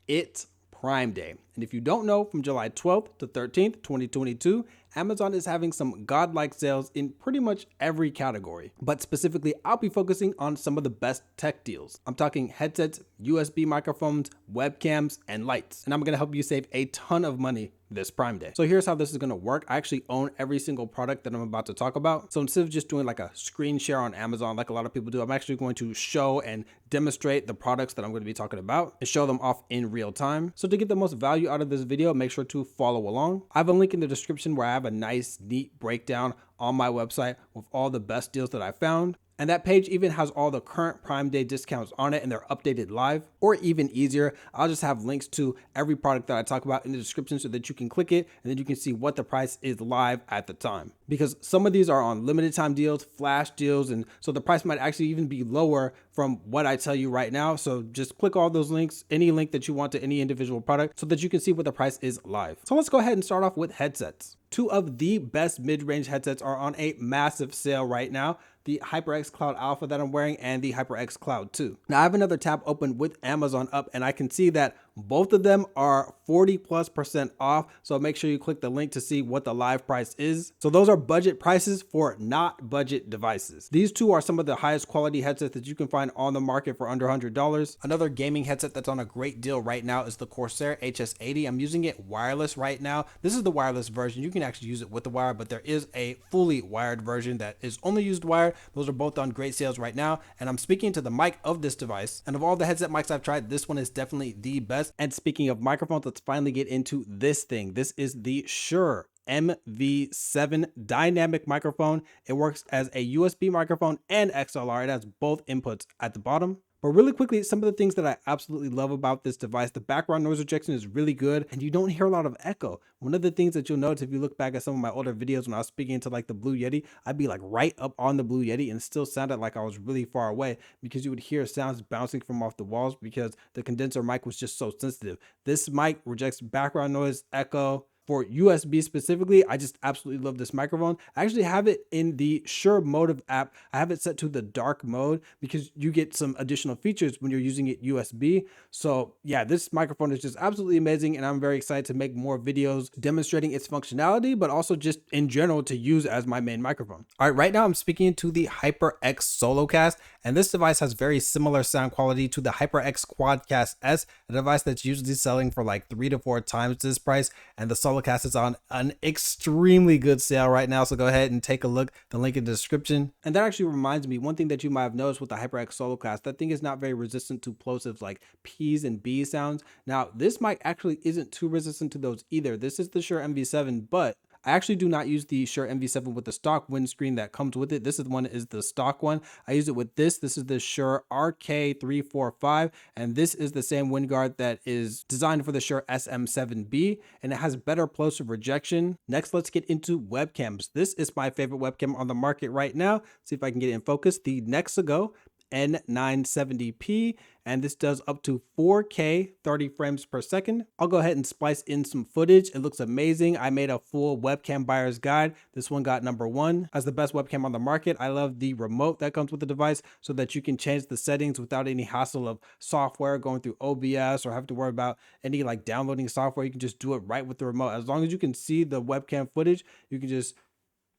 It's Prime Day. And if you don't know, from July 12th to 13th, 2022, Amazon is having some godlike sales in pretty much every category. But specifically, I'll be focusing on some of the best tech deals. I'm talking headsets, USB microphones, webcams, and lights. And I'm gonna help you save a ton of money this Prime Day. So here's how this is gonna work. I actually own every single product that I'm about to talk about. So instead of just doing like a screen share on Amazon like a lot of people do, I'm actually going to show and demonstrate the products that I'm going to be talking about and show them off in real time. So to get the most value out of this video, make sure to follow along. I have a link in the description where I have a nice, neat breakdown on my website with all the best deals that I found. And that page even has all the current Prime Day discounts on it and they're updated live. Or even easier, I'll just have links to every product that I talk about in the description so that you can click it and then you can see what the price is live at the time. Because some of these are on limited time deals, flash deals, and so the price might actually even be lower from what I tell you right now. So just click all those links, any link that you want to any individual product so that you can see what the price is live. So let's go ahead and start off with headsets. Two of the best mid-range headsets are on a massive sale right now. The HyperX Cloud Alpha that I'm wearing and the HyperX Cloud 2. Now I have another tab open with Amazon up and I can see that both of them are 40+% off. So make sure you click the link to see what the live price is. So those are budget prices for not budget devices. These two are some of the highest quality headsets that you can find on the market for under $100. Another gaming headset that's on a great deal right now is the Corsair HS80. I'm using it wireless right now. This is the wireless version. You can actually use it with the wire, but there is a fully wired version that is only used wired. Those are both on great sales right now. And I'm speaking to the mic of this device. And of all the headset mics I've tried, this one is definitely the best. And speaking of microphones, let's finally get into this thing. This is the Shure MV7 dynamic microphone. It works as a USB microphone and XLR. It has both inputs at the bottom. But really quickly, some of the things that I absolutely love about this device, the background noise rejection is really good and you don't hear a lot of echo. One of the things that you'll notice if you look back at some of my older videos when I was speaking to like the Blue Yeti, I'd be like right up on the Blue Yeti and it still sounded like I was really far away because you would hear sounds bouncing from off the walls because the condenser mic was just so sensitive. This mic rejects background noise, echo. For USB specifically, I just absolutely love this microphone. I actually have it in the Shure Motive app. I have it set to the dark mode because you get some additional features when you're using it USB. So yeah, this microphone is just absolutely amazing and I'm very excited to make more videos demonstrating its functionality, but also just in general to use as my main microphone. All right, right now I'm speaking to the HyperX SoloCast, and this device has very similar sound quality to the HyperX Quadcast S, a device that's usually selling for like 3 to 4 times this price, and the SoloCast is on an extremely good sale right now. So go ahead and take a look, the link in the description. And that actually reminds me, one thing that you might have noticed with the HyperX SoloCast, that thing is not very resistant to plosives like P's and B sounds. Now this mic actually isn't too resistant to those either. This is the Shure MV7, but I actually do not use the Shure MV7 with the stock windscreen that comes with it. This is one is the stock one. I use it with this. This is the Shure RK345, and this is the same wind guard that is designed for the Shure SM7B, and it has better plosive rejection. Next, let's get into webcams. This is my favorite webcam on the market right now. See if I can get it in focus. The Nexago N970p, and this does up to 4K 30 frames per second. I'll go ahead and splice in some footage. It looks amazing. I made a full webcam buyer's guide. This one got #1 as the best webcam on the market. I love the remote that comes with the device so that you can change the settings without any hassle of software going through OBS or have to worry about any like downloading software. You can just do it right with the remote. As long as you can see the webcam footage, you can just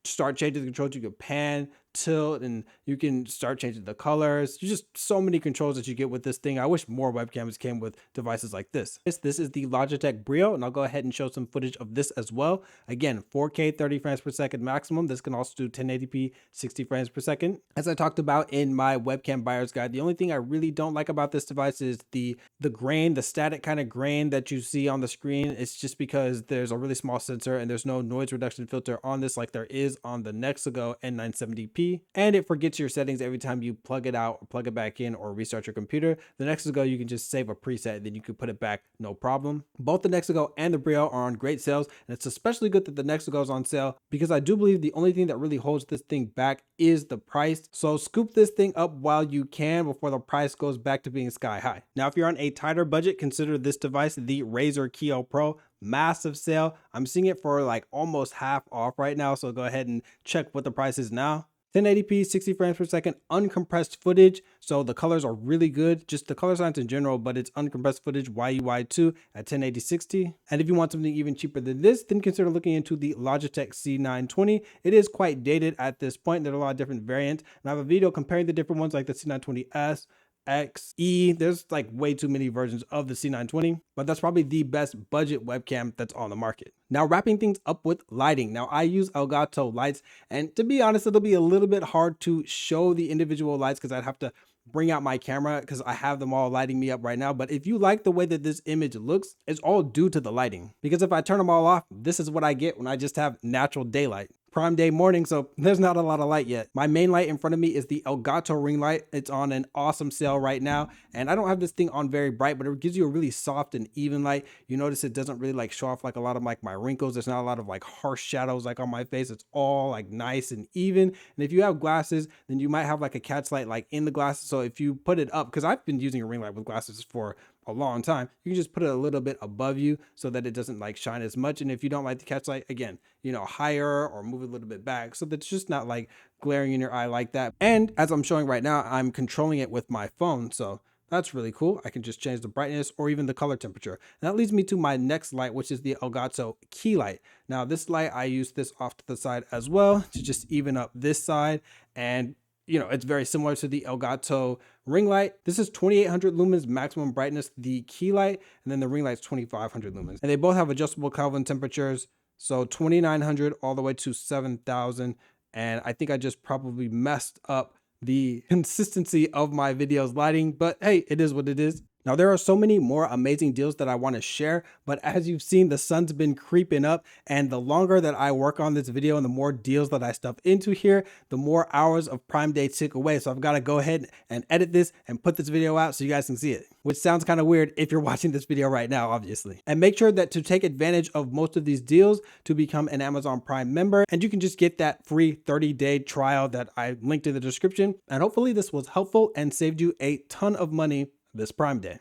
start changing the controls. You can pan, tilt, and you can start changing the colors. There's just so many controls that you get with this thing. I wish more webcams came with devices like this. This is the Logitech Brio, and I'll go ahead and show some footage of this as well. Again, 4K 30 frames per second maximum. This can also do 1080p 60 frames per second. As I talked about in my webcam buyer's guide, the only thing I really don't like about this device is the grain, the static kind of grain that you see on the screen. It's just because there's a really small sensor and there's no noise reduction filter on this like there is on the Nexago N970p. And it forgets your settings every time you plug it out or plug it back in or restart your computer. The Nexago, you can just save a preset and then you can put it back, no problem. Both the Nexago and the Brio are on great sales, and it's especially good that the Nexago is on sale because I do believe the only thing that really holds this thing back is the price. So scoop this thing up while you can before the price goes back to being sky high. Now, if you're on a tighter budget, consider this device, the Razer Keo Pro. Massive sale. I'm seeing it for like almost half off right now. So go ahead and check what the price is now. 1080p, 60 frames per second, uncompressed footage. So the colors are really good, just the color science in general, but it's uncompressed footage YUY2 at 1080 60. And if you want something even cheaper than this, then consider looking into the Logitech C920. It is quite dated at this point. There are a lot of different variants, and I have a video comparing the different ones like the C920S, X, E. There's like way too many versions of the C920, but that's probably the best budget webcam that's on the market. Now, wrapping things up with lighting. Now, I use Elgato lights, and to be honest, it'll be a little bit hard to show the individual lights because I'd have to bring out my camera because I have them all lighting me up right now. But if you like the way that this image looks, it's all due to the lighting. Because if I turn them all off, this is what I get when I just have natural daylight. Prime day morning, so there's not a lot of light yet. My main light in front of me is the Elgato ring light. It's on an awesome sale right now, and I don't have this thing on very bright, but it gives you a really soft and even light. You notice it doesn't really like show off like a lot of like my wrinkles. There's not a lot of like harsh shadows like on my face. It's all like nice and even. And if you have glasses, then you might have like a cat's light like in the glasses. So if you put it up, because I've been using a ring light with glasses for a long time, you can just put it a little bit above you so that it doesn't like shine as much. And if you don't like the catch light, again, you know, higher or move a little bit back so that it's just not like glaring in your eye like that. And as I'm showing right now, I'm controlling it with my phone, so that's really cool. I can just change the brightness or even the color temperature. And that leads me to my next light, which is the Elgato key light. Now this light, I use this off to the side as well to just even up this side. And you know, it's very similar to the Elgato ring light. This is 2800 lumens maximum brightness, the key light, and then the ring light's 2500 lumens. And they both have adjustable Kelvin temperatures. So 2900 all the way to 7000. And I think I just probably messed up the consistency of my videos lighting, but hey, it is what it is. Now, there are so many more amazing deals that I want to share, but as you've seen, the sun's been creeping up, and the longer that I work on this video and the more deals that I stuff into here, the more hours of Prime Day tick away. So I've got to go ahead and edit this and put this video out so you guys can see it, which sounds kind of weird if you're watching this video right now, obviously. And make sure that to take advantage of most of these deals, to become an Amazon Prime member, and you can just get that free 30-day trial that I linked in the description. And hopefully this was helpful and saved you a ton of money this Prime Day.